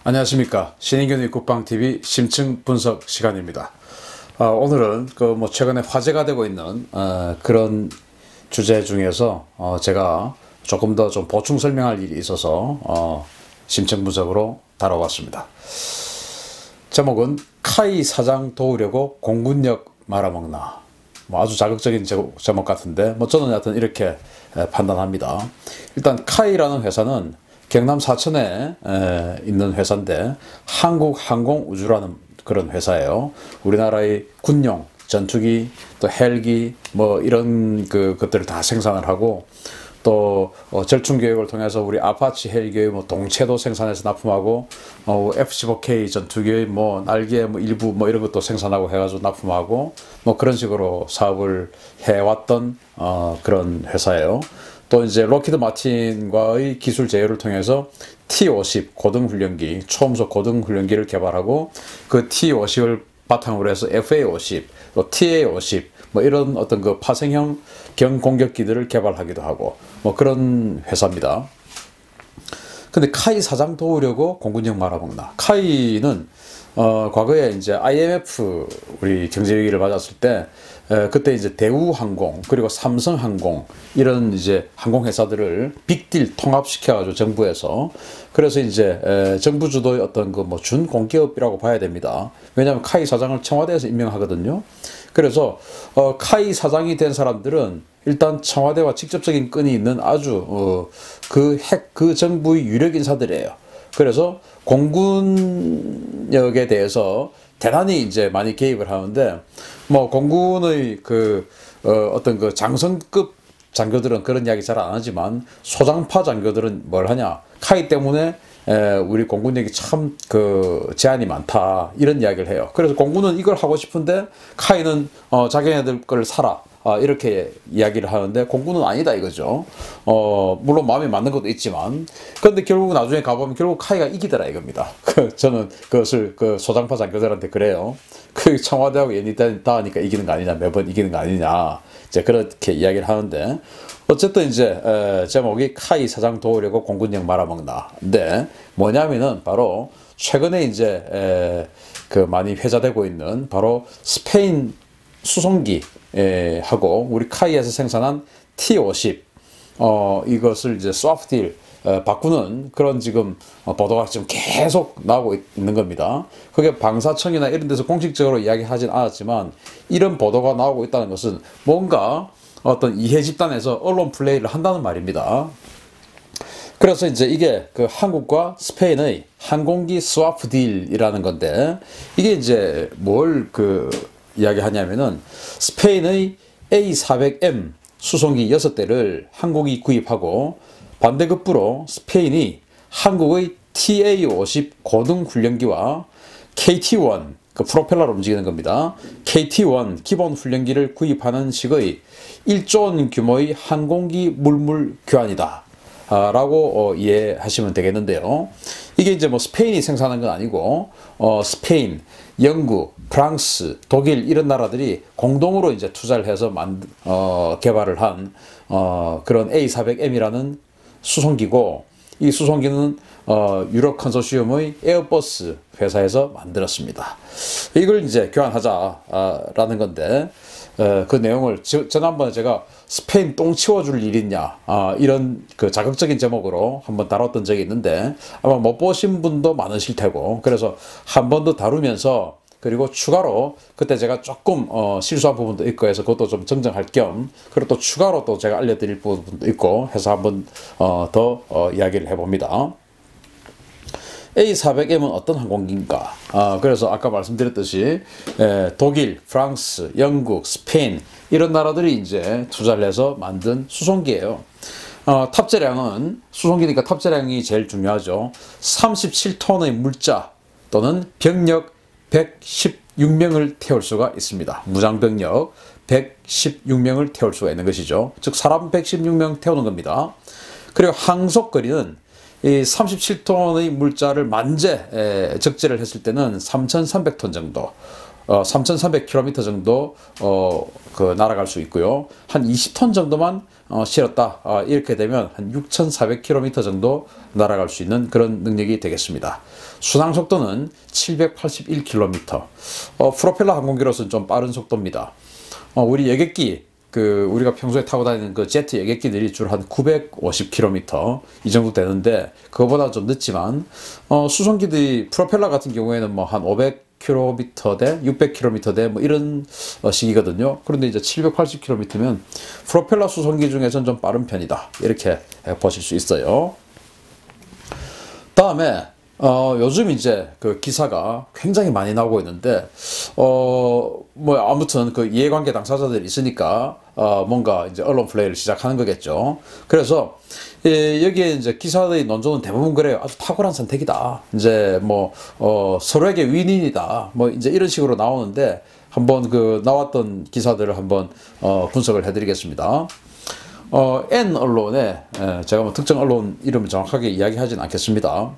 안녕하십니까. 신인균의 국방TV 심층 분석 시간입니다. 오늘은 최근에 화제가 되고 있는 그런 주제 중에서 제가 조금 더 좀 보충 설명할 일이 있어서 심층 분석으로 다뤄봤습니다. 제목은 카이 사장 도우려고 공군력 말아먹나. 아주 자극적인 제목 같은데 저는 하여튼 이렇게 판단합니다. 일단 카이라는 회사는 경남 사천에 있는 회사인데 한국항공우주라는 그런 회사예요. 우리나라의 군용 전투기 또 헬기 이런 것들을 다 생산을 하고 또 절충 교육을 통해서 우리 아파치 헬기의 동체도 생산해서 납품하고 F-15K 전투기의 날개 일부 이런 것도 생산하고 해가지고 납품하고 그런 식으로 사업을 해왔던 그런 회사예요. 또 이제 록히드 마틴과의 기술 제휴를 통해서 T-50 고등훈련기, 초음속 고등훈련기를 개발하고 그 T-50을 바탕으로 해서 FA-50, 또 TA-50 이런 어떤 그 파생형 경공격기들을 개발하기도 하고 그런 회사입니다. 근데 카이 사장 도우려고 공군력 말아먹나. 카이는 과거에 이제 IMF 우리 경제 위기를 맞았을 때 그때 이제 대우항공 그리고 삼성항공 이런 이제 항공회사들을 빅딜 통합시켜가지고 정부에서 그래서 이제 정부 주도의 어떤 준공기업이라고 봐야 됩니다. 왜냐하면 카이 사장을 청와대에서 임명하거든요. 그래서 카이 사장이 된 사람들은 일단 청와대와 직접적인 끈이 있는 아주 그 정부의 유력 인사들이에요. 그래서 공군력에 대해서 대단히 이제 많이 개입을 하는데 공군의 어떤 그 장성급 장교들은 그런 이야기 잘 안 하지만 소장파 장교들은 뭘 하냐, 카이 때문에 우리 공군력이 참 제한이 많다 이런 이야기를 해요. 그래서 공군은 이걸 하고 싶은데 카이는 자기네들 걸 사라 이렇게 이야기를 하는데 공군은 아니다 이거죠. 물론 마음에 맞는 것도 있지만 그런데 결국 나중에 가보면 결국 카이가 이기더라 이겁니다. 저는 그것을 소장파 장교들한테 그래요. 청와대하고 연이 닿으니까 이기는 거 아니냐, 매번 이기는 거 아니냐 이제 그렇게 이야기를 하는데 어쨌든 이제 제목이 카이 사장 도우려고 공군력 말아먹나. 근데 뭐냐면은 바로 최근에 이제 많이 회자되고 있는 바로 스페인 수송기 하고 우리 카이에서 생산한 T-50 이것을 이제 스와프 딜 바꾸는 그런 지금 보도가 지금 계속 나오고 있는 겁니다. 그게 방사청이나 이런 데서 공식적으로 이야기하진 않았지만 이런 보도가 나오고 있다는 것은 뭔가 어떤 이해 집단에서 언론 플레이를 한다는 말입니다. 그래서 이제 이게 한국과 스페인의 항공기 스와프 딜이라는 건데 이게 이제 뭘 이야기하냐면은 스페인의 A400M 수송기 6대를 한국이 구입하고 반대급부로 스페인이 한국의 TA-50 고등훈련기와 KT-1 프로펠러로 움직이는 겁니다. KT-1 기본 훈련기를 구입하는 식의 1조 원 규모의 항공기 물물 교환이다 라고 이해하시면 되겠는데요. 이게 이제 스페인이 생산한 건 아니고 스페인, 영국, 프랑스, 독일 이런 나라들이 공동으로 이제 투자를 해서 개발을 한 그런 A400M이라는 수송기고 이 수송기는 유럽 컨소시엄의 에어버스 회사에서 만들었습니다. 이걸 이제 교환하자라는 건데 그 내용을 지난번에 제가 스페인 똥 치워줄 일 있냐 이런 자극적인 제목으로 한번 다뤘던 적이 있는데 아마 못 보신 분도 많으실 테고 그래서 한 번 더 다루면서 그리고 추가로 그때 제가 조금 실수한 부분도 있고 해서 그것도 좀 정정할 겸 그리고 또 추가로 또 제가 알려드릴 부분도 있고 해서 한번 더 이야기를 해봅니다. A400M은 어떤 항공기인가? 그래서 아까 말씀드렸듯이 독일, 프랑스, 영국, 스페인 이런 나라들이 이제 투자를 해서 만든 수송기예요. 탑재량은 수송기니까 탑재량이 제일 중요하죠. 37톤의 물자 또는 병력 116명을 태울 수가 있습니다. 무장병력 116명을 태울 수가 있는 것이죠. 즉 사람 116명 태우는 겁니다. 그리고 항속거리는 이 37톤의 물자를 만재 적재를 했을 때는 3,300톤 정도 3,300km 정도 그 날아갈 수 있고요. 한 20톤 정도만 실었다. 이렇게 되면 한 6,400km 정도 날아갈 수 있는 그런 능력이 되겠습니다. 순항 속도는 781km. 프로펠러 항공기로서는 좀 빠른 속도입니다. 우리 여객기 우리가 평소에 타고 다니는 그 제트 여객기들이 주로 한 950km 이 정도 되는데 그거보다 좀 늦지만 수송기들이 프로펠러 같은 경우에는 뭐 한 500km대, 600km대 뭐 이런 식이거든요. 그런데 이제 780km면 프로펠러 수송기 중에서는 좀 빠른 편이다. 이렇게 보실 수 있어요. 다음에 요즘 이제 그 기사가 굉장히 많이 나오고 있는데, 뭐 아무튼 그 이해관계 당사자들이 있으니까, 뭔가 이제 언론 플레이를 시작하는 거겠죠. 그래서, 여기에 이제 기사의 논조는 대부분 그래요. 아주 탁월한 선택이다. 이제 뭐, 서로에게 윈윈이다. 뭐 이제 이런 식으로 나오는데, 한번 그 나왔던 기사들을 한번, 분석을 해드리겠습니다. N 언론에, 제가 뭐 특정 언론 이름을 정확하게 이야기하진 않겠습니다.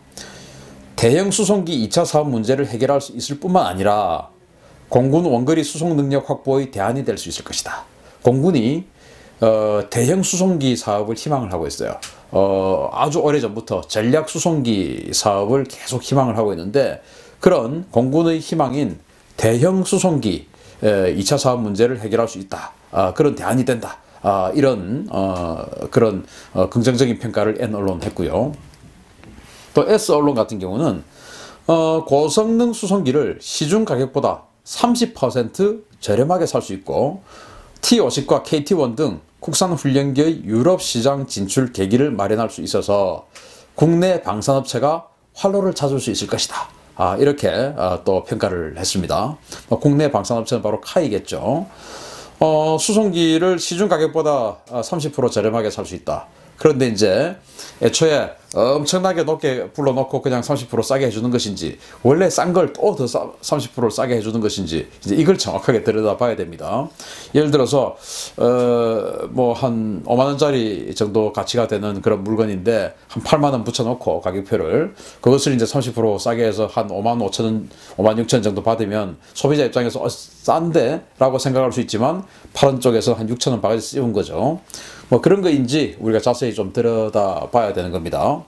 대형 수송기 2차 사업 문제를 해결할 수 있을 뿐만 아니라 공군 원거리 수송 능력 확보의 대안이 될 수 있을 것이다. 공군이 대형 수송기 사업을 희망을 하고 있어요. 아주 오래전부터 전략 수송기 사업을 계속 희망을 하고 있는데 그런 공군의 희망인 대형 수송기 2차 사업 문제를 해결할 수 있다. 그런 대안이 된다. 이런 그런 긍정적인 평가를 N언론 했고요. 또 S언론 같은 경우는 고성능 수송기를 시중 가격보다 30% 저렴하게 살 수 있고 T-50과 KT-1 등 국산 훈련기의 유럽 시장 진출 계기를 마련할 수 있어서 국내 방산업체가 활로를 찾을 수 있을 것이다. 이렇게 또 평가를 했습니다. 국내 방산업체는 바로 카이겠죠. 수송기를 시중 가격보다 30% 저렴하게 살 수 있다. 그런데 이제 애초에 엄청나게 높게 불러놓고 그냥 30% 싸게 해주는 것인지 원래 싼 걸 또 더 30% 싸게 해주는 것인지 이제 이걸 정확하게 들여다봐야 됩니다. 예를 들어서 뭐 한 5만 원짜리 정도 가치가 되는 그런 물건인데 한 8만 원 붙여놓고 가격표를 그것을 이제 30% 싸게 해서 한 5만 5천 원, 5만 6천 원 정도 받으면 소비자 입장에서 싼데? 라고 생각할 수 있지만 파는 쪽에서 한 6천 원 바가지 씌운 거죠. 뭐 그런 거인지 우리가 자세히 좀 들여다봐야 되는 겁니다.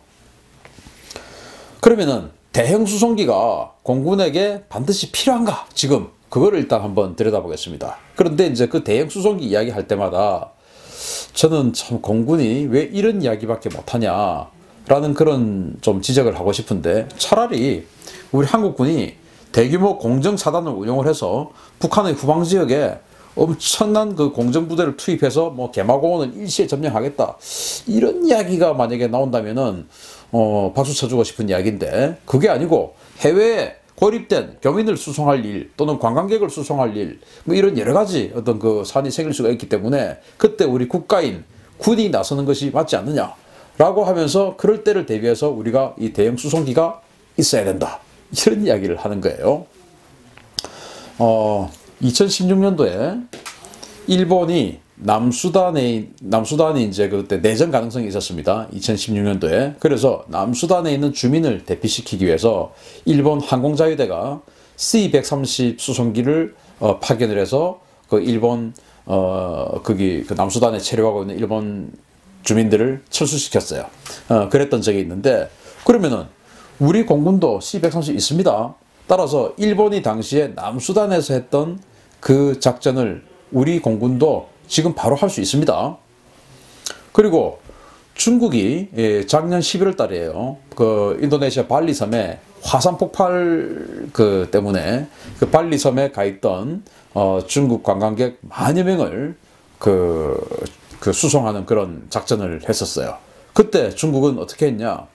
그러면은 대형 수송기가 공군에게 반드시 필요한가? 지금 그거를 일단 한번 들여다보겠습니다. 그런데 이제 그 대형 수송기 이야기 할 때마다 저는 참 공군이 왜 이런 이야기밖에 못하냐 라는 그런 좀 지적을 하고 싶은데 차라리 우리 한국군이 대규모 공정사단을 운용을 해서 북한의 후방지역에 엄청난 그 공정부대를 투입해서 뭐 개마고원을 일시에 점령하겠다 이런 이야기가 만약에 나온다면은 박수 쳐주고 싶은 이야기인데 그게 아니고 해외에 고립된 교민을 수송할 일 또는 관광객을 수송할 일 뭐 이런 여러 가지 어떤 그 사안이 생길 수가 있기 때문에 그때 우리 국가인 군이 나서는 것이 맞지 않느냐라고 하면서 그럴 때를 대비해서 우리가 이 대형 수송기가 있어야 된다 이런 이야기를 하는 거예요. 2016년도에 일본이 남수단이 이제 그때 내전 가능성이 있었습니다. 2016년도에. 그래서 남수단에 있는 주민을 대피시키기 위해서 일본 항공자위대가 C-130 수송기를 파견을 해서 그 일본 거기 그 남수단에 체류하고 있는 일본 주민들을 철수시켰어요. 그랬던 적이 있는데 그러면은 우리 공군도 C-130 있습니다. 따라서 일본이 당시에 남수단에서 했던 그 작전을 우리 공군도 지금 바로 할 수 있습니다. 그리고 중국이 작년 11월 달이에요. 그 인도네시아 발리섬에 화산 폭발 그 때문에 그 발리섬에 가 있던 중국 관광객 만여 명을 그 수송하는 그런 작전을 했었어요. 그때 중국은 어떻게 했냐?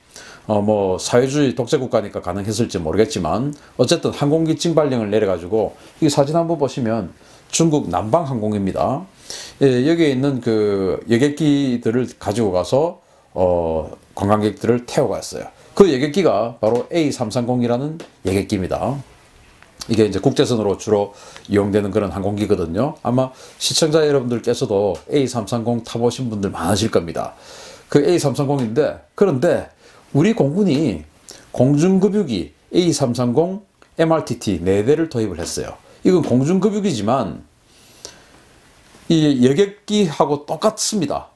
뭐 사회주의 독재 국가니까 가능했을지 모르겠지만 어쨌든 항공기 징발령을 내려가지고 이 사진 한번 보시면 중국 남방항공입니다. 여기에 있는 그 여객기들을 가지고 가서 관광객들을 태워갔어요. 그 여객기가 바로 A330이라는 여객기입니다. 이게 이제 국제선으로 주로 이용되는 그런 항공기거든요. 아마 시청자 여러분들께서도 A330 타보신 분들 많으실 겁니다. 그 A330인데 그런데 우리 공군이 공중급유기 A330 MRTT 4대를 도입을 했어요. 이건 공중급육이지만 이 여객기하고 똑같습니다.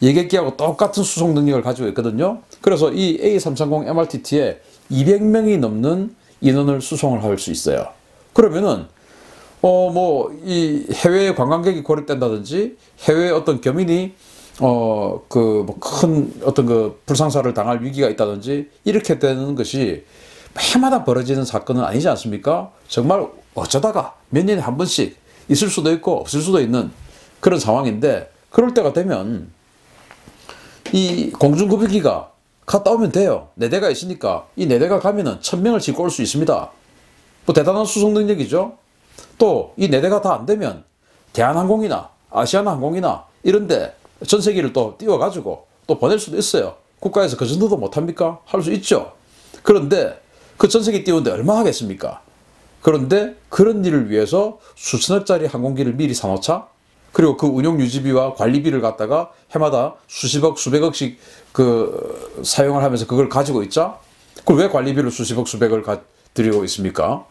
여객기하고 똑같은 수송 능력을 가지고 있거든요. 그래서 이 A330 MRTT에 200명이 넘는 인원을 수송을 할 수 있어요. 그러면은 뭐 이 해외 관광객이 고립된다든지 해외 어떤 교민이 그 뭐 큰 어떤 그 불상사를 당할 위기가 있다든지 이렇게 되는 것이 해마다 벌어지는 사건은 아니지 않습니까? 정말 어쩌다가 몇 년에 한 번씩 있을 수도 있고 없을 수도 있는 그런 상황인데, 그럴 때가 되면 이 공중급유기가 갔다 오면 돼요. 4대가 있으니까 이 4대가 가면은 1000명을 싣고 올 수 있습니다. 뭐 대단한 수송 능력이죠. 또 이 4대가 다 안 되면 대한항공이나 아시아나항공이나 이런데 전세기를 또 띄워가지고 또 보낼 수도 있어요. 국가에서 그 정도도 못합니까? 할 수 있죠. 그런데 그 전세기 띄우는데 얼마 하겠습니까? 그런데 그런 일을 위해서 수천억짜리 항공기를 미리 사놓자. 그리고 그 운용 유지비와 관리비를 갖다가 해마다 수십억 수백억씩 그 사용을 하면서 그걸 가지고 있자. 그걸 왜 관리비를 수십억 수백을 들이고 있습니까?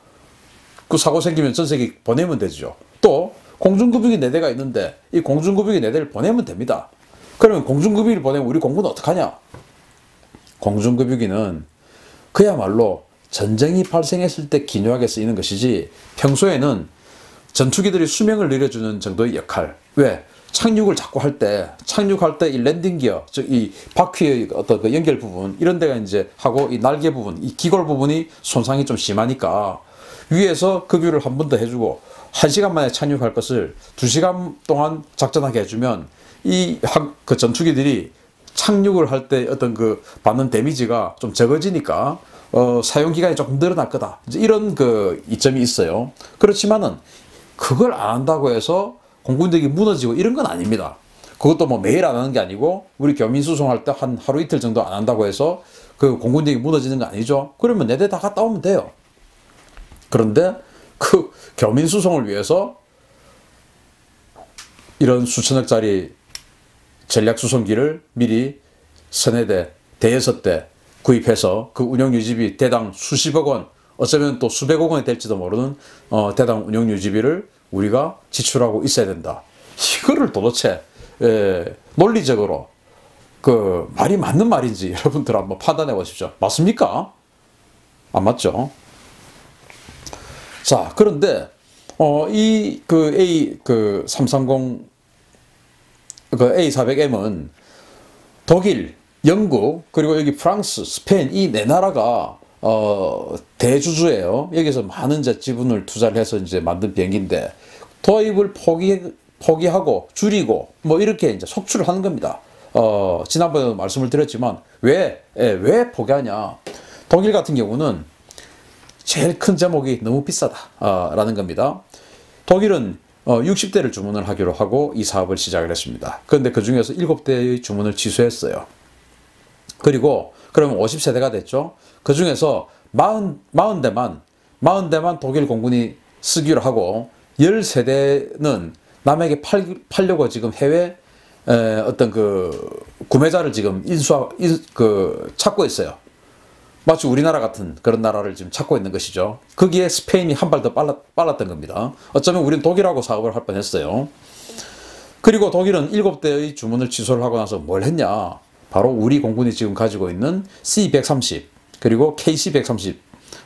그 사고 생기면 전세기 보내면 되죠. 또 공중급유기 4대가 있는데 이 공중급유기 4대를 보내면 됩니다. 그러면 공중급유기를 보내면 우리 공군은 어떡하냐? 공중급유기는 그야말로 전쟁이 발생했을 때 기묘하게 쓰이는 것이지 평소에는 전투기들이 수명을 늘려주는 정도의 역할. 왜? 착륙을 자꾸 할 때 이 랜딩 기어, 즉 이 바퀴의 어떤 그 연결 부분 이런 데가 이제 하고 이 날개 부분, 이 기골 부분이 손상이 좀 심하니까 위에서 급유를 한 번 더 해주고 1시간 만에 착륙할 것을 2시간 동안 작전하게 해주면 그 전투기들이 착륙을 할 때 어떤 그 받는 데미지가 좀 적어지니까 사용 기간이 조금 늘어날 거다. 이제 이런 그 이점이 있어요. 그렇지만은 그걸 안 한다고 해서 공군력이 무너지고 이런 건 아닙니다. 그것도 뭐 매일 안 하는 게 아니고 우리 교민 수송할 때 한 하루 이틀 정도 안 한다고 해서 그 공군력이 무너지는 거 아니죠. 그러면 4대 다 갔다 오면 돼요. 그런데 그 교민 수송을 위해서 이런 수천억짜리 전략 수송기를 미리 서너 대, 대여섯 대 구입해서 그 운영 유지비 대당 수십억 원, 어쩌면 또 수백억 원이 될지도 모르는 대당 운영 유지비를 우리가 지출하고 있어야 된다. 이거를 도대체 논리적으로 그 말이 맞는 말인지 여러분들 한번 판단해 보십시오. 맞습니까? 안 맞죠? 자, 그런데 이 그 A330 그 A400M은 독일, 영국, 그리고 여기 프랑스, 스페인 이 4나라가 대주주예요. 여기서 많은 이제 지분을 투자를 해서 이제 만든 비행기인데 도입을 포기하고 줄이고 뭐 이렇게 이제 속출을 하는 겁니다. 지난번에도 말씀을 드렸지만 왜 포기하냐? 독일 같은 경우는 제일 큰 제목이 너무 비싸다라는 겁니다. 독일은 60대를 주문을 하기로 하고 이 사업을 시작을 했습니다. 그런데 그 중에서 7대의 주문을 취소했어요. 그리고 그러면 50세대가 됐죠. 그 중에서 40대만 독일 공군이 쓰기로 하고 10세대는 남에게 팔려고 지금 해외 어떤 그 구매자를 지금 찾고 있어요. 마치 우리나라 같은 그런 나라를 지금 찾고 있는 것이죠. 거기에 스페인이 한 발 더 빨랐던 겁니다. 어쩌면 우리는 독일하고 사업을 할 뻔했어요. 그리고 독일은 7대의 주문을 취소를 하고 나서 뭘 했냐? 바로 우리 공군이 지금 가지고 있는 C-130 그리고 KC-130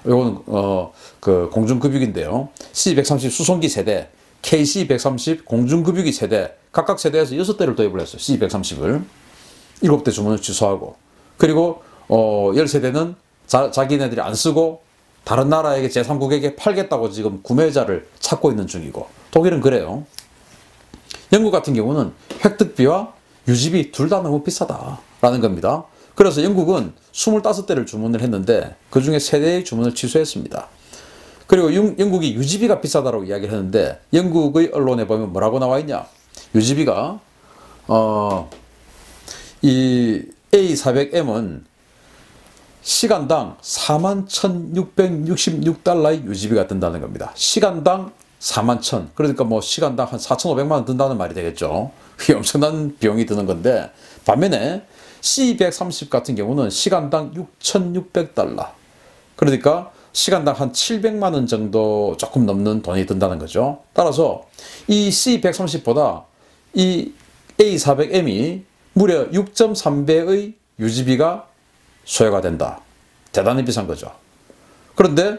이거는 그 공중급유기인데요. C-130 수송기 세대, KC-130 공중급유기 세대 각각 세대에서 6대를 도입을 했어요. C-130을 7대 주문을 취소하고 그리고 10세대는 자기네들이 안 쓰고 다른 나라에게 제3국에게 팔겠다고 지금 구매자를 찾고 있는 중이고 독일은 그래요. 영국 같은 경우는 획득비와 유지비 둘 다 너무 비싸다라는 겁니다. 그래서 영국은 25대를 주문을 했는데 그 중에 3대의 주문을 취소했습니다. 그리고 영국이 유지비가 비싸다고 이야기를 했는데 영국의 언론에 보면 뭐라고 나와 있냐? 유지비가 이 A400M은 시간당 41,666달러의 유지비가 든다는 겁니다. 시간당 41,000. 그러니까 뭐 시간당 한 4,500만 원 든다는 말이 되겠죠. 이게 엄청난 비용이 드는 건데 반면에 C130 같은 경우는 시간당 6,600달러. 그러니까 시간당 한 700만 원 정도 조금 넘는 돈이 든다는 거죠. 따라서 이 C130보다 이 A400M이 무려 6.3배의 유지비가 소요가 된다. 대단히 비싼 거죠. 그런데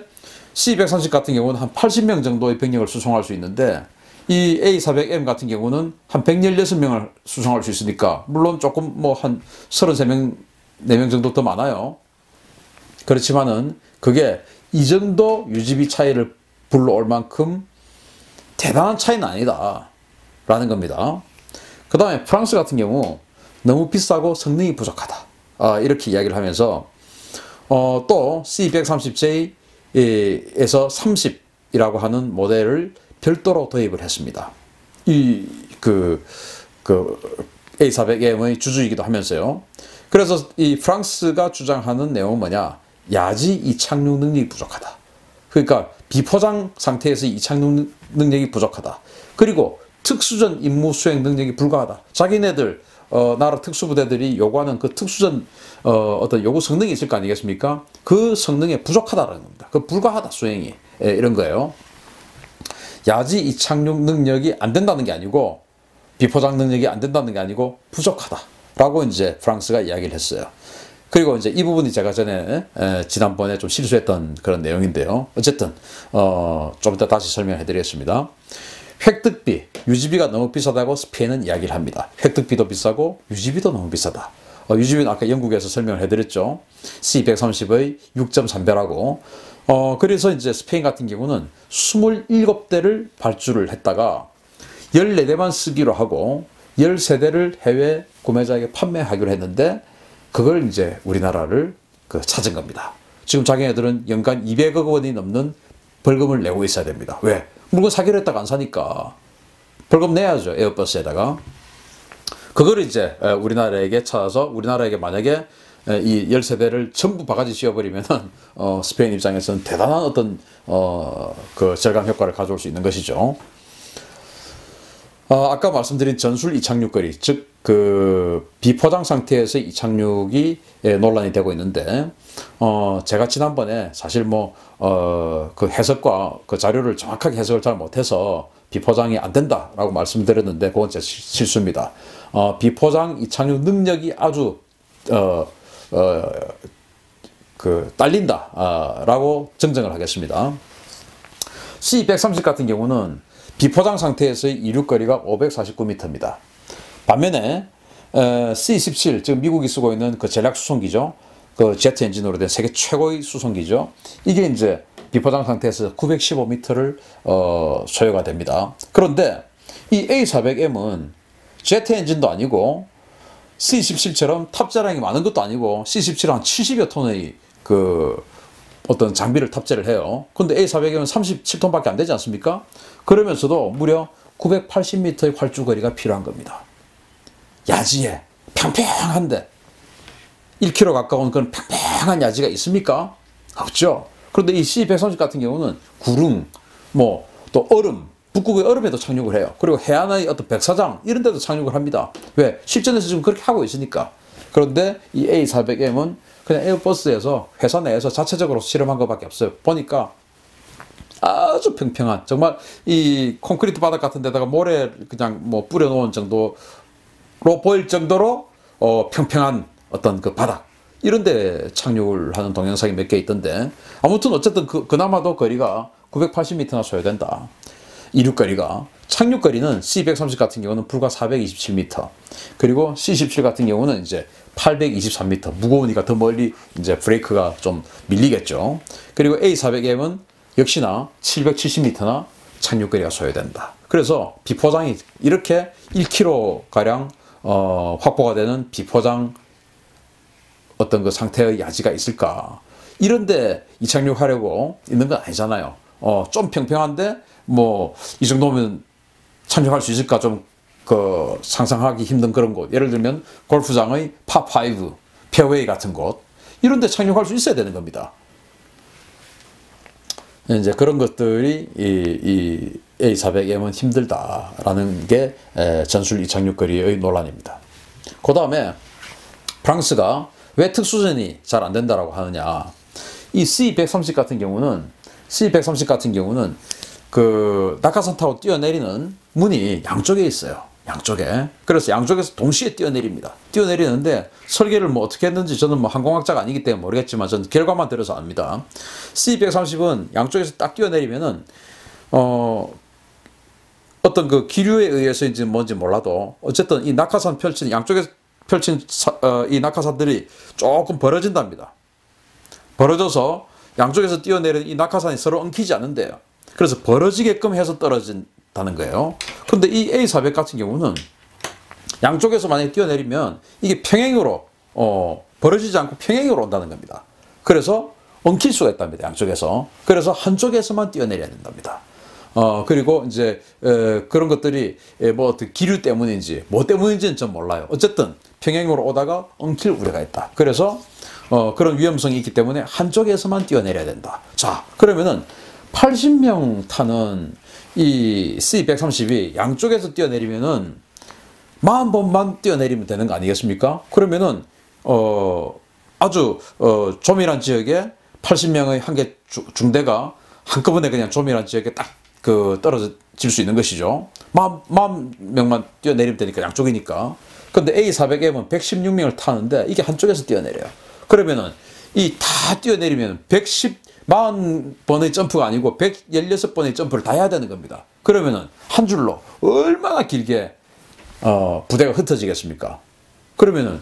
C130 같은 경우는 한 80명 정도의 병력을 수송할 수 있는데 이 A400M 같은 경우는 한 116명을 수송할 수 있으니까 물론 조금 뭐 한 33명, 4명 정도 더 많아요. 그렇지만은 그게 이 정도 유지비 차이를 불러올 만큼 대단한 차이는 아니다 라는 겁니다. 그 다음에 프랑스 같은 경우 너무 비싸고 성능이 부족하다, 이렇게 이야기를 하면서 또 C130J에서 30이라고 하는 모델을 별도로 도입을 했습니다. 그 A400M의 주주이기도 하면서요. 그래서 이 프랑스가 주장하는 내용은 뭐냐? 야지 이착륙 능력이 부족하다. 그러니까 비포장 상태에서 이착륙 능력이 부족하다. 그리고 특수전 임무 수행 능력이 불가하다. 자기네들 나라 특수부대들이 요구하는 그 특수전 어떤 요구 성능이 있을 거 아니겠습니까? 그 성능에 부족하다는 겁니다. 그 불가하다 수행이, 이런 거예요. 야지 이착륙 능력이 안 된다는 게 아니고 비포장 능력이 안 된다는 게 아니고 부족하다라고 이제 프랑스가 이야기를 했어요. 그리고 이제 이 부분이 제가 전에 지난번에 좀 실수했던 그런 내용인데요. 어쨌든 좀 이따 다시 설명해 드리겠습니다. 획득비, 유지비가 너무 비싸다고 스페인은 이야기를 합니다. 획득비도 비싸고 유지비도 너무 비싸다. 유지비는 아까 영국에서 설명을 해드렸죠. C130의 6.3배라고. 그래서 이제 스페인 같은 경우는 27대를 발주를 했다가 14대만 쓰기로 하고 13대를 해외 구매자에게 판매하기로 했는데 그걸 이제 우리나라를 찾은 겁니다. 지금 자기네들은 연간 200억 원이 넘는 벌금을 내고 있어야 됩니다. 왜? 물건 사기로 했다가 안 사니까 벌금 내야죠. 에어버스에다가. 그걸 이제 우리나라에게 찾아서 우리나라에게 만약에 이 13대를 전부 바가지 씌워버리면은 스페인 입장에서는 대단한 어떤 그 절감 효과를 가져올 수 있는 것이죠. 아까 말씀드린 전술 이착륙거리, 즉 그 비포장 상태에서 이착륙이 논란이 되고 있는데 제가 지난번에 사실 뭐 그 해석과 그 자료를 정확하게 해석을 잘 못해서 비포장이 안 된다라고 말씀드렸는데 그건 제 실수입니다. 비포장 이착륙 능력이 아주 딸린다라고 정정을 하겠습니다. C130 같은 경우는 비포장 상태에서의 이륙거리가 549m입니다. 반면에 C-17, 즉 미국이 쓰고 있는 그 전략 수송기죠. 그 제트 엔진으로 된 세계 최고의 수송기죠. 이게 이제 비포장 상태에서 915m를 소요가 됩니다. 그런데 이 A400M은 제트 엔진도 아니고 C-17처럼 탑재량이 많은 것도 아니고 C-17은 한 70여 톤의 그 어떤 장비를 탑재를 해요. 근데 A400M은 37톤밖에 안 되지 않습니까? 그러면서도 무려 980m의 활주거리가 필요한 겁니다. 야지에 평평한데 1km 가까운 그런 평평한 야지가 있습니까? 없죠. 그런데 이 C130 같은 경우는 구릉, 뭐 또 얼음, 북극의 얼음에도 착륙을 해요. 그리고 해안의 어떤 백사장 이런 데도 착륙을 합니다. 왜? 실전에서 지금 그렇게 하고 있으니까. 그런데 이 A400M은 그냥 에어버스에서 회사 내에서 자체적으로 실험한 것밖에 없어요. 보니까 아주 평평한, 정말 이 콘크리트 바닥 같은 데다가 모래 그냥 뭐 뿌려놓은 정도로 보일 정도로 평평한 어떤 그 바닥 이런 데 착륙을 하는 동영상이 몇 개 있던데, 아무튼 어쨌든 그나마도 거리가 980m나 소요된다. 이륙거리가. 착륙거리는 C130 같은 경우는 불과 427m, 그리고 C17 같은 경우는 이제 823m, 무거우니까 더 멀리 이제 브레이크가 좀 밀리겠죠. 그리고 A400M은 역시나 770m나 착륙거리가 소요된다. 그래서 비포장이 이렇게 1km가량 확보가 되는 비포장 어떤 그 상태의 야지가 있을까? 이런데 이착륙하려고 있는 건 아니잖아요. 좀 평평한데 뭐 이 정도면 착륙할 수 있을까? 좀 그 상상하기 힘든 그런 곳. 예를 들면 골프장의 파5, 페어웨이 같은 곳. 이런데 착륙할 수 있어야 되는 겁니다. 이제 그런 것들이 이 A400M은 힘들다라는 게 전술 이착륙거리의 논란입니다. 그 다음에 프랑스가 왜 특수전이 잘 안 된다라고 하느냐. 이 C130 같은 경우는 그 낙하산 타고 뛰어내리는 문이 양쪽에 있어요. 양쪽에. 그래서 양쪽에서 동시에 뛰어내립니다. 뛰어내리는데 설계를 뭐 어떻게 했는지 저는 뭐 항공학자가 아니기 때문에 모르겠지만 저는 결과만 들어서 압니다. C130은 양쪽에서 딱 뛰어내리면은 어떤 그 기류에 의해서인지 뭔지 몰라도 어쨌든 이 낙하산 양쪽에서 펼친 이 낙하산들이 조금 벌어진답니다. 벌어져서 양쪽에서 뛰어내리는 이 낙하산이 서로 엉키지 않는데요. 그래서 벌어지게끔 해서 떨어진다는 거예요. 근데 이 A400 같은 경우는 양쪽에서 만약에 뛰어내리면 이게 평행으로 벌어지지 않고 평행으로 온다는 겁니다. 그래서 엉킬 수가 있답니다. 양쪽에서. 그래서 한쪽에서만 뛰어내려야 된답니다. 그리고 이제 그런 것들이 뭐 어떤 기류 때문인지 뭐 때문인지는 전 몰라요. 어쨌든 평행으로 오다가 엉킬 우려가 있다. 그래서 그런 위험성이 있기 때문에 한쪽에서만 뛰어내려야 된다. 자, 그러면은 80명 타는 이 C130이 양쪽에서 뛰어내리면은 40번만 뛰어내리면 되는 거 아니겠습니까? 그러면은 아주 조밀한 지역에 80명의 한 개 중대가 한꺼번에 그냥 조밀한 지역에 딱 그 떨어질 수 있는 것이죠. 40명만 뛰어내리면 되니까 양쪽이니까. 근데 A400M은 116명을 타는데 이게 한쪽에서 뛰어내려요. 그러면은 이 다 뛰어내리면 40번의 점프가 아니고 116번의 점프를 다 해야 되는 겁니다. 그러면은 한 줄로 얼마나 길게 부대가 흩어지겠습니까? 그러면은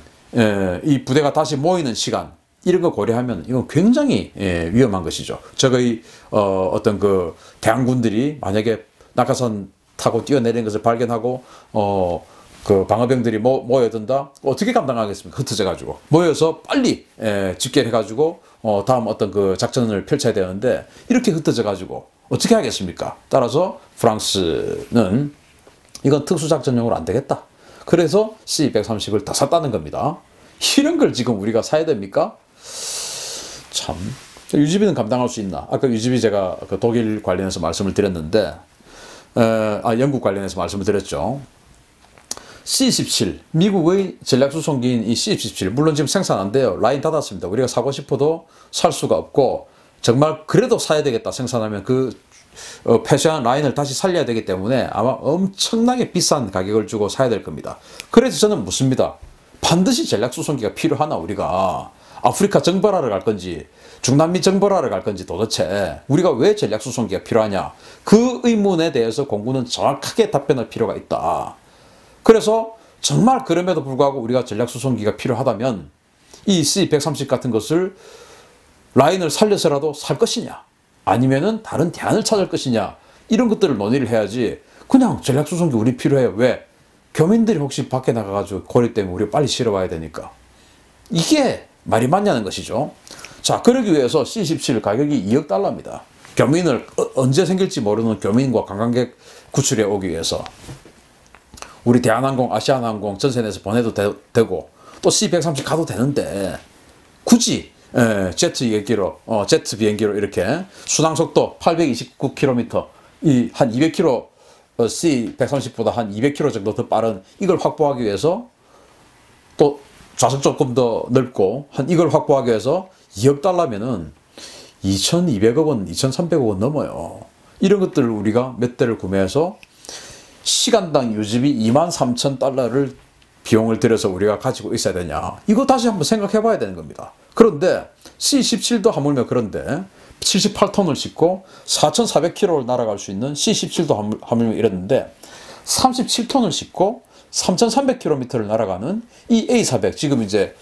이 부대가 다시 모이는 시간 이런 거 고려하면 이건 굉장히 위험한 것이죠. 저의 어떤 그 대항군들이 만약에 낙하산 타고 뛰어내리는 것을 발견하고 그 방어병들이 모여든다? 어떻게 감당하겠습니까? 흩어져 가지고 모여서 빨리 집결해 가지고 다음 어떤 그 작전을 펼쳐야 되는데 이렇게 흩어져 가지고 어떻게 하겠습니까? 따라서 프랑스는 이건 특수작전용으로 안 되겠다. 그래서 C130을 다 샀다는 겁니다. 이런 걸 지금 우리가 사야 됩니까? 참, 유지비는 감당할 수 있나? 아까 유지비 제가 그 독일 관련해서 말씀을 드렸는데, 영국 관련해서 말씀을 드렸죠. C-17, 미국의 전략수송기인 이 C-17, 물론 지금 생산 안 돼요. 라인 닫았습니다. 우리가 사고 싶어도 살 수가 없고, 정말 그래도 사야 되겠다 생산하면 그 폐쇄한 라인을 다시 살려야 되기 때문에 아마 엄청나게 비싼 가격을 주고 사야 될 겁니다. 그래서 저는 묻습니다. 반드시 전략수송기가 필요하나 우리가 아프리카 정벌하러 갈 건지 중남미 정벌하러 갈 건지 도대체 우리가 왜 전략수송기가 필요하냐 그 의문에 대해서 공군은 정확하게 답변할 필요가 있다. 그래서 정말 그럼에도 불구하고 우리가 전략수송기가 필요하다면 이 C-130 같은 것을 라인을 살려서라도 살 것이냐 아니면은 다른 대안을 찾을 것이냐 이런 것들을 논의를 해야지 그냥 전략수송기 우리 필요해요. 왜? 교민들이 혹시 밖에 나가가지고 고립 때문에 우리 빨리 실어와야 되니까. 이게 말이 맞냐는 것이죠. 자, 그러기 위해서 C-17 가격이 2억 달러입니다. 교민을 언제 생길지 모르는 교민과 관광객 구출해 오기 위해서 우리 대한항공, 아시아나항공 전線에서 보내도 되고 또 C-130 가도 되는데 굳이 제트 비행기로 이렇게 순항속도 829km 이 한 200km C-130보다 한 200km 정도 더 빠른 이걸 확보하기 위해서 또 좌석 조금 더 넓고 한 이걸 확보하기 위해서 2억 달러면은 2,200억 원, 2,300억 원 넘어요. 이런 것들을 우리가 몇 대를 구매해서 시간당 유지비 23,000달러를 비용을 들여서 우리가 가지고 있어야 되냐. 이거 다시 한번 생각해 봐야 되는 겁니다. 그런데 C-17도 하물며 그런데 78톤을 싣고 4,400km를 날아갈 수 있는 C-17도 하물며 이랬는데 37톤을 싣고 3,300km를 날아가는 이 A400 지금 이제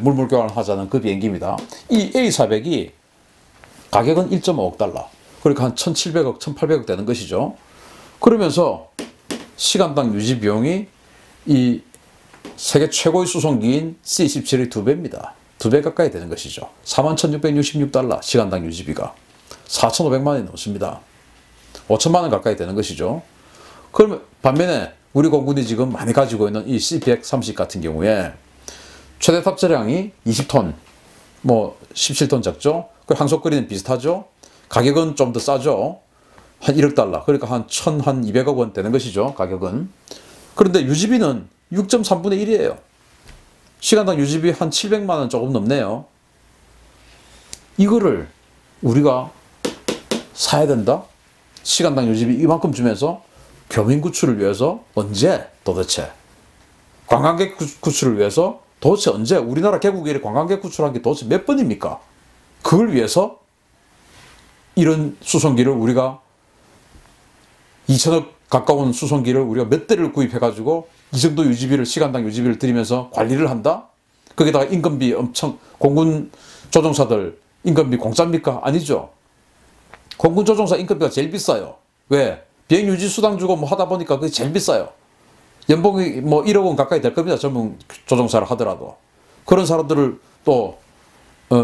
물물 교환하자는 그 비행기입니다. 이 A400이 가격은 1.5억 달러 그러니까 한 1,700억, 1,800억 되는 것이죠. 그러면서 시간당 유지 비용이 이 세계 최고의 수송기인 C-17의 2배입니다. 2배 가까이 되는 것이죠. 41,666달러 시간당 유지비가 4,500만 원이 넘습니다. 5천만 원 가까이 되는 것이죠. 그러면 반면에 우리 공군이 지금 많이 가지고 있는 이 C-130 같은 경우에 최대 탑재량이 20톤, 뭐 17톤 적죠. 그 항속거리는 비슷하죠. 가격은 좀 더 싸죠. 한 1억 달러, 그러니까 한 1,200억 원 되는 것이죠. 가격은. 그런데 유지비는 6.3분의 1이에요. 시간당 유지비 한 700만 원 조금 넘네요. 이거를 우리가 사야 된다? 시간당 유지비 이만큼 주면서 교민 구출을 위해서 언제 도대체? 관광객 구출을 위해서 도대체 언제? 우리나라 개국에 이래 관광객 구출한 게 도대체 몇 번입니까? 그걸 위해서 이런 수송기를 우리가 2천억 가까운 수송기를 우리가 몇 대를 구입해가지고 이 정도 유지비를, 시간당 유지비를 들이면서 관리를 한다? 거기다가 인건비 엄청, 공군 조종사들 인건비 공짜입니까? 아니죠. 공군 조종사 인건비가 제일 비싸요. 왜? 비행 유지 수당 주고 뭐 하다 보니까 그게 제일 비싸요. 연봉이 뭐 1억 원 가까이 될 겁니다. 전문 조종사를 하더라도. 그런 사람들을 또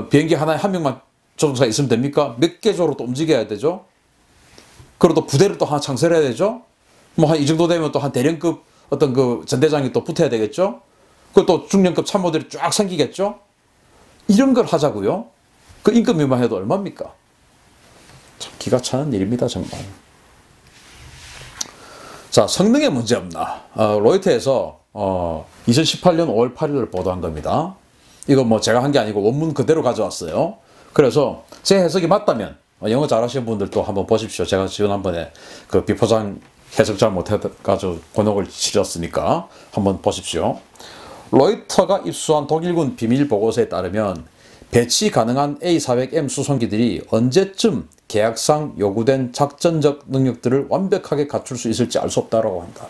비행기 하나에 한 명만 조종사 있으면 됩니까? 몇 개 조로 또 움직여야 되죠. 그리고 또 부대를 또 하나 창설해야 되죠. 뭐 한 이 정도 되면 또 한 대령급 어떤 그 전대장이 또 붙어야 되겠죠. 그리고 또 중령급 참모들이 쫙 생기겠죠. 이런 걸 하자고요. 그 인건비만 해도 얼마입니까? 참 기가 차는 일입니다, 정말. 자, 성능에 문제 없나? 로이터에서 2018년 5월 8일을 보도한 겁니다. 이거 뭐 제가 한 게 아니고 원문 그대로 가져왔어요. 그래서 제 해석이 맞다면 영어 잘하시는 분들 또 한번 보십시오. 제가 지난번에 그 비포장 해석 잘 못해가지고 곤혹을 치렀으니까 한번 보십시오. 로이터가 입수한 독일군 비밀 보고서에 따르면 배치 가능한 A400M 수송기들이 언제쯤 계약상 요구된 작전적 능력들을 완벽하게 갖출 수 있을지 알 수 없다고 한다.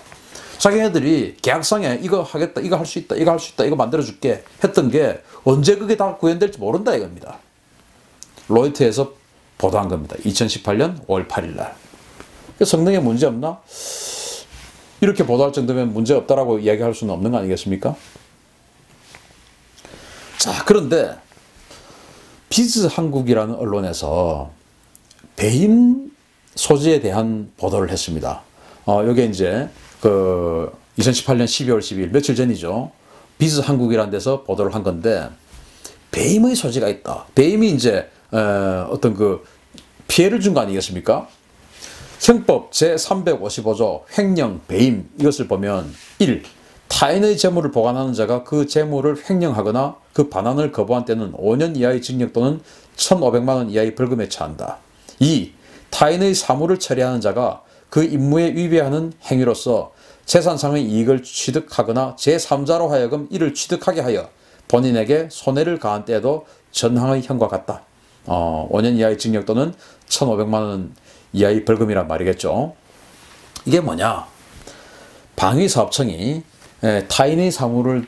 자기네들이 계약상에 이거 하겠다, 이거 할 수 있다, 이거 할 수 있다, 이거 만들어줄게 했던 게 언제 그게 다 구현될지 모른다 이겁니다. 로이터에서 보도한 겁니다. 2018년 5월 8일 날. 성능에 문제 없나? 이렇게 보도할 정도면 문제 없다라고 이야기할 수는 없는 거 아니겠습니까? 자, 그런데 비즈 한국이라는 언론에서 배임 소지에 대한 보도를 했습니다. 요게 이제 그 2018년 12월 12일 며칠 전이죠. 비즈 한국이라는 데서 보도를 한 건데 배임의 소지가 있다. 배임이 이제 어떤 그 피해를 준 거 아니겠습니까? 형법 제355조 횡령 배임 이것을 보면 1. 타인의 재물을 보관하는 자가 그 재물을 횡령하거나 그 반환을 거부한 때는 5년 이하의 징역 또는 1,500만 원 이하의 벌금에 처한다. 2. 타인의 사물을 처리하는 자가 그 임무에 위배하는 행위로서 재산상의 이익을 취득하거나 제3자로 하여금 이를 취득하게 하여 본인에게 손해를 가한 때에도 전항의 형과 같다. 5년 이하의 징역 또는 1,500만 원 이하의 벌금이란 말이겠죠. 이게 뭐냐? 방위사업청이 타인의 사물을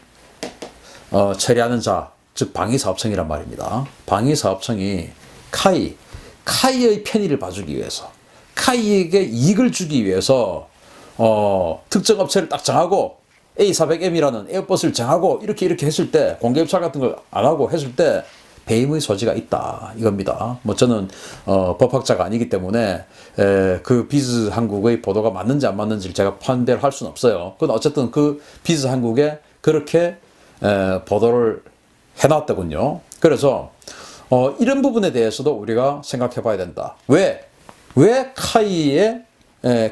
처리하는 자, 즉 방위사업청이란 말입니다. 방위사업청이 카이의 편의를 봐주기 위해서, 카이에게 이익을 주기 위해서 특정 업체를 딱 정하고 A400M이라는 에어버스를 정하고 이렇게 했을 때, 공개입찰 같은 걸 안 하고 했을 때 배임의 소지가 있다 이겁니다. 뭐 저는 법학자가 아니기 때문에 그 비즈 한국의 보도가 맞는지 안 맞는지를 제가 판별을 할 수는 없어요. 그건 어쨌든 그 비즈 한국에 그렇게 보도를 해놨더군요. 그래서 이런 부분에 대해서도 우리가 생각해 봐야 된다. 왜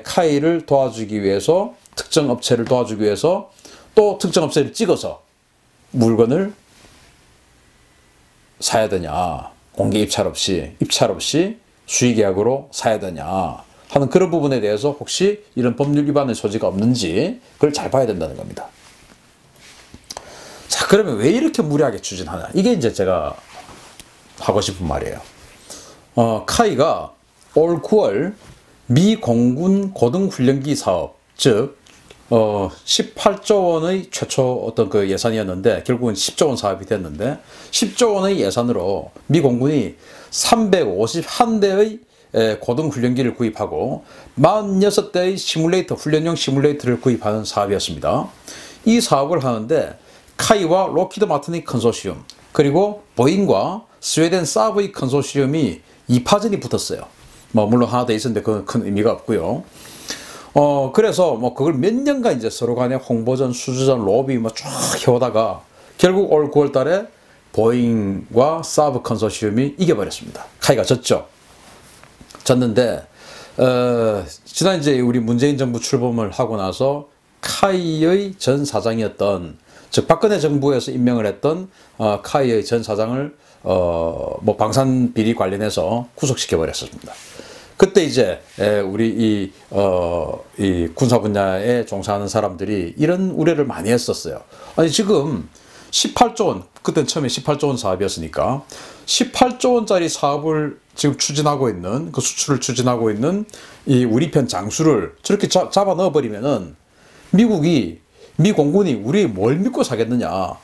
카이를 도와주기 위해서, 특정 업체를 도와주기 위해서 또 특정 업체를 찍어서 물건을 사야 되냐, 공개 입찰 없이 수의계약으로 사야 되냐 하는 그런 부분에 대해서 혹시 이런 법률 위반의 소지가 없는지 그걸 잘 봐야 된다는 겁니다. 자, 그러면 왜 이렇게 무리하게 추진하냐, 이게 이제 제가 하고 싶은 말이에요. 카이가 올 9월 미 공군 고등훈련기 사업, 즉 18조 원의 최초 어떤 그 예산이었는데 결국은 10조 원 사업이 됐는데 10조 원의 예산으로 미 공군이 351대의 고등훈련기를 구입하고 46대의 훈련용 시뮬레이터를 구입하는 사업이었습니다. 이 사업을 하는데 카이와 로키드 마틴의 컨소시엄, 그리고 보잉과 스웨덴 사브의 컨소시엄이 2파전이 붙었어요. 뭐 물론 하나 더 있었는데 그건 큰 의미가 없고요. 그래서 뭐 그걸 몇 년간 이제 서로 간에 홍보전, 수주전, 로비 뭐 쫙 해오다가 결국 올 9월 달에 보잉과 사브 컨소시엄이 이겨버렸습니다. 카이가 졌는데, 지난 이제 우리 문재인 정부 출범을 하고 나서 카이의 전 사장이었던 즉 박근혜 정부에서 임명을 했던 카이의 전 사장을 뭐 방산 비리 관련해서 구속시켜 버렸습니다. 그때 이제 우리 이 군사 분야에 종사하는 사람들이 이런 우려를 많이 했었어요. 아니 지금 18조 원, 그때 처음에 18조 원 사업이었으니까 18조 원짜리 사업을 지금 추진하고 있는, 그 수출을 추진하고 있는 이 우리 편 장수를 저렇게 잡아 넣어버리면은 미 공군이 우리 뭘 믿고 사겠느냐.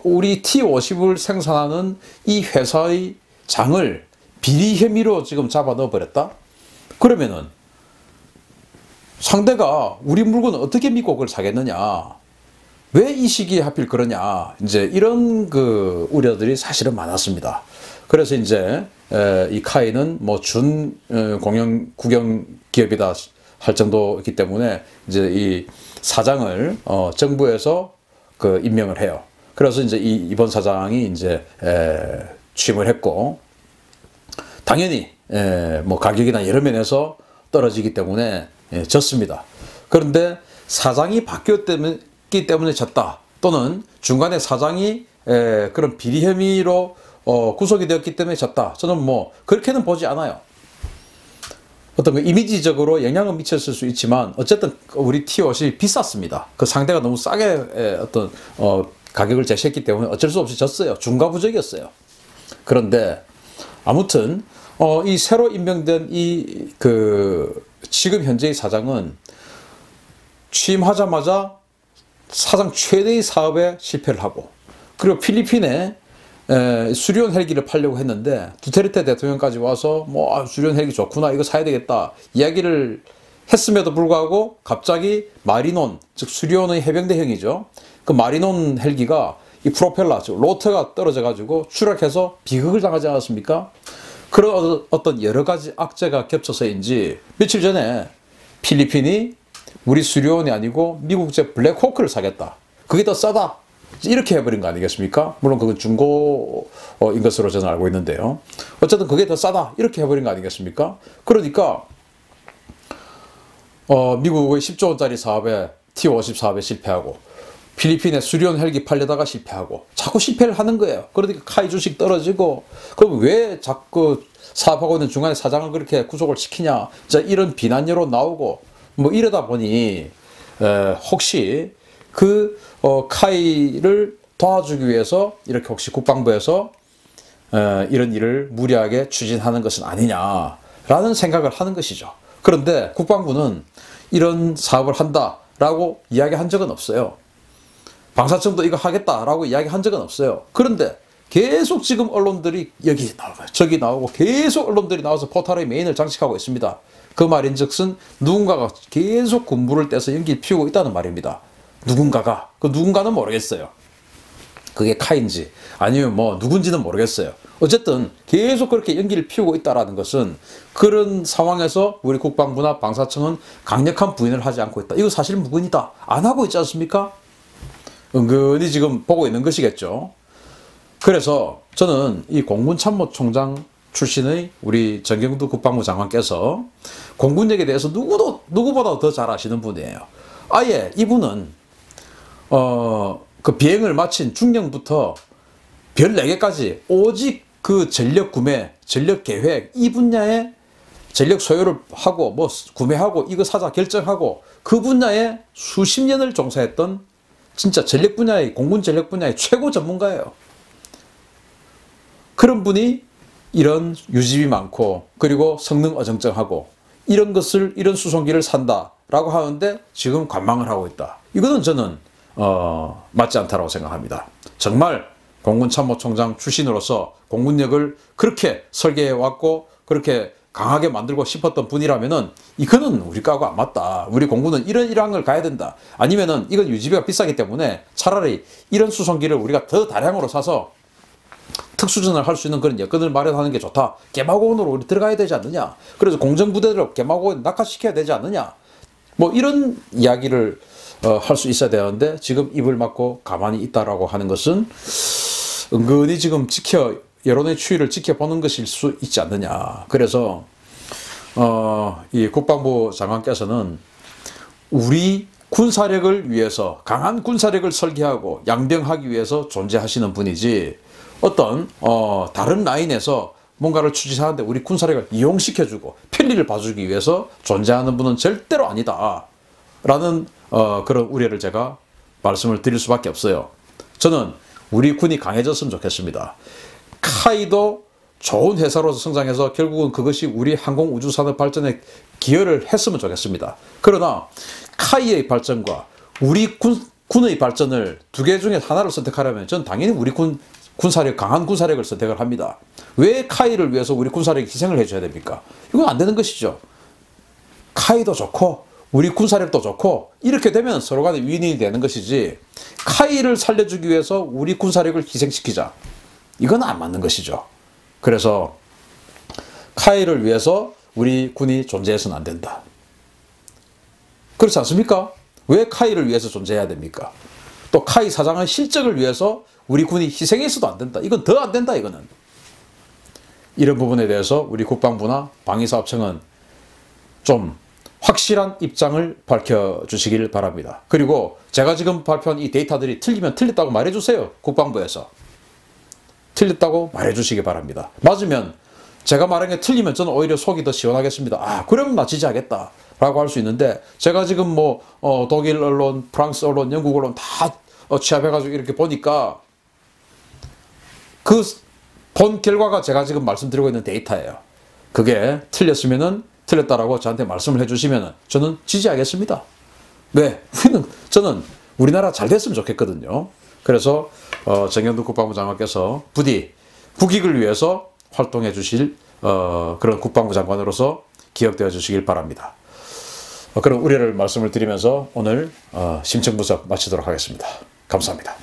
우리 T-50을 생산하는 이 회사의 장을 비리 혐의로 지금 잡아 넣어버렸다? 그러면은 상대가 우리 물건을 어떻게 믿고 그걸 사겠느냐. 왜 이 시기에 하필 그러냐. 이제 이런 그 우려들이 사실은 많았습니다. 그래서 이제 이 카이는 뭐 국영 기업이다 할 정도이기 때문에 이제 이 사장을 정부에서 그 임명을 해요. 그래서 이제 이번 사장이 이제 취임을 했고, 당연히 뭐 가격이나 여러 면에서 떨어지기 때문에 졌습니다. 그런데 사장이 바뀌었기 때문에 졌다, 또는 중간에 사장이 그런 비리 혐의로 구속이 되었기 때문에 졌다, 저는 뭐 그렇게는 보지 않아요. 어떤 그 이미지적으로 영향을 미쳤을 수 있지만 어쨌든 우리 T-50이 비쌌습니다. 그 상대가 너무 싸게 어떤 가격을 제시했기 때문에 어쩔 수 없이 졌어요. 중과부적이었어요. 그런데 아무튼 이 새로 임명된 지금 현재의 사장은 취임하자마자 사상 최대의 사업에 실패를 하고, 그리고 필리핀에 수리온 헬기를 팔려고 했는데 두테르테 대통령까지 와서 뭐 수리온 헬기 좋구나, 이거 사야 되겠다 이야기를 했음에도 불구하고 갑자기 마리논, 즉 수리온의 해병대형이죠. 그 마리논 헬기가 이 프로펠러, 즉 로터가 떨어져 가지고 추락해서 비극을 당하지 않았습니까? 그런 어떤 여러 가지 악재가 겹쳐서인지 며칠 전에 필리핀이 우리 수리온이 아니고 미국제 블랙호크를 사겠다, 그게 더 싸다, 이렇게 해버린 거 아니겠습니까? 물론 그건 중고인 것으로 저는 알고 있는데요. 어쨌든 그게 더 싸다, 이렇게 해버린 거 아니겠습니까? 그러니까 미국의 10조 원짜리 사업에 T-50 사업에 실패하고, 필리핀에 수리온 헬기 팔려다가 실패하고, 자꾸 실패를 하는 거예요. 그러니까 카이 주식 떨어지고, 그럼 왜 자꾸 사업하고 있는 중간에 사장을 그렇게 구속을 시키냐, 자, 이런 비난여로 나오고, 뭐 이러다 보니 혹시 그 카이를 도와주기 위해서 이렇게 혹시 국방부에서 이런 일을 무리하게 추진하는 것은 아니냐라는 생각을 하는 것이죠. 그런데 국방부는 이런 사업을 한다라고 이야기한 적은 없어요. 방사청도 이거 하겠다라고 이야기한 적은 없어요. 그런데 계속 지금 언론들이 여기 나오고 저기 나오고 계속 언론들이 나와서 포탈의 메인을 장식하고 있습니다. 그 말인즉슨 누군가가 계속 군부를 떼서 연기를 피우고 있다는 말입니다. 누군가가, 그 누군가는 모르겠어요. 그게 카인지 아니면 뭐 누군지는 모르겠어요. 어쨌든 계속 그렇게 연기를 피우고 있다는 것은 그런 상황에서 우리 국방부나 방사청은 강력한 부인을 하지 않고 있다. 이거 사실 무근이다, 안 하고 있지 않습니까? 은근히 지금 보고 있는 것이겠죠. 그래서 저는 이 공군참모총장 출신의 우리 정경두 국방부 장관께서 공군력에 대해서 누구보다 더 잘 아시는 분이에요. 아예 이분은 그 비행을 마친 중령부터 별 4개까지 오직 그 전력 구매, 전력 계획, 이 분야에 전력 소요를 하고 뭐 구매하고 이거 사자 결정하고 그 분야에 수십 년을 종사했던 진짜 전력 분야의, 공군 전력 분야의 최고 전문가예요. 그런 분이 이런 유지비 많고 그리고 성능 어정쩡하고 이런 수송기를 산다라고 하는데 지금 관망을 하고 있다. 이거는 저는 맞지 않다라고 생각합니다. 정말 공군참모총장 출신으로서 공군력을 그렇게 설계해 왔고 그렇게 강하게 만들고 싶었던 분이라면은 이거는 우리 거하고 안 맞다. 우리 공군은 이런 일항을 가야 된다. 아니면은 이건 유지비가 비싸기 때문에 차라리 이런 수송기를 우리가 더 다량으로 사서 특수전을 할 수 있는 그런 여건을 마련하는 게 좋다. 개마고원으로 우리 들어가야 되지 않느냐. 그래서 공정부대를 개마고원 낙하시켜야 되지 않느냐. 뭐 이런 이야기를 할 수 있어야 되는데 지금 입을 막고 가만히 있다라고 하는 것은 은근히 지금 여론의 추이를 지켜보는 것일 수 있지 않느냐. 그래서 이 국방부 장관께서는 우리 군사력을 위해서 강한 군사력을 설계하고 양병하기 위해서 존재하시는 분이지 어떤 다른 라인에서 뭔가를 추진하는데 우리 군사력을 이용시켜주고 편리를 봐주기 위해서 존재하는 분은 절대로 아니다 라는 그런 우려를 제가 말씀을 드릴 수밖에 없어요. 저는 우리 군이 강해졌으면 좋겠습니다. 카이도 좋은 회사로서 성장해서 결국은 그것이 우리 항공우주산업 발전에 기여를 했으면 좋겠습니다. 그러나 카이의 발전과 우리 군의 발전을 두 개 중에 하나를 선택하려면 저는 당연히 우리 군사력, 강한 군사력을 선택을 합니다. 왜 카이를 위해서 우리 군사력이 희생을 해줘야 됩니까? 이건 안 되는 것이죠. 카이도 좋고 우리 군사력도 좋고 이렇게 되면 서로 간에 윈윈이 되는 것이지 카이를 살려주기 위해서 우리 군사력을 희생시키자. 이건 안 맞는 것이죠. 그래서 카이를 위해서 우리 군이 존재해서는 안 된다. 그렇지 않습니까? 왜 카이를 위해서 존재해야 됩니까? 또 카이 사장의 실적을 위해서 우리 군이 희생해서도 안 된다. 이건 더 안 된다. 이거는. 이런 부분에 대해서 우리 국방부나 방위사업청은 좀 확실한 입장을 밝혀주시길 바랍니다. 그리고 제가 지금 발표한 이 데이터들이 틀리면 틀렸다고 말해주세요. 국방부에서. 틀렸다고 말해주시기 바랍니다. 맞으면 제가 말한 게 틀리면 저는 오히려 속이 더 시원하겠습니다. 아, 그러면 나 지지하겠다 라고 할 수 있는데 제가 지금 뭐 독일 언론, 프랑스 언론, 영국 언론 다 취합해가지고 이렇게 보니까 그 본 결과가 제가 지금 말씀드리고 있는 데이터예요. 그게 틀렸으면은 틀렸다라고 저한테 말씀을 해주시면 저는 지지하겠습니다. 왜? 저는 우리나라 잘 됐으면 좋겠거든요. 그래서 정현두 국방부 장관께서 부디 국익을 위해서 활동해 주실 그런 국방부 장관으로서 기억되어 주시길 바랍니다. 그런 우려를 말씀을 드리면서 오늘 심층분석 마치도록 하겠습니다. 감사합니다.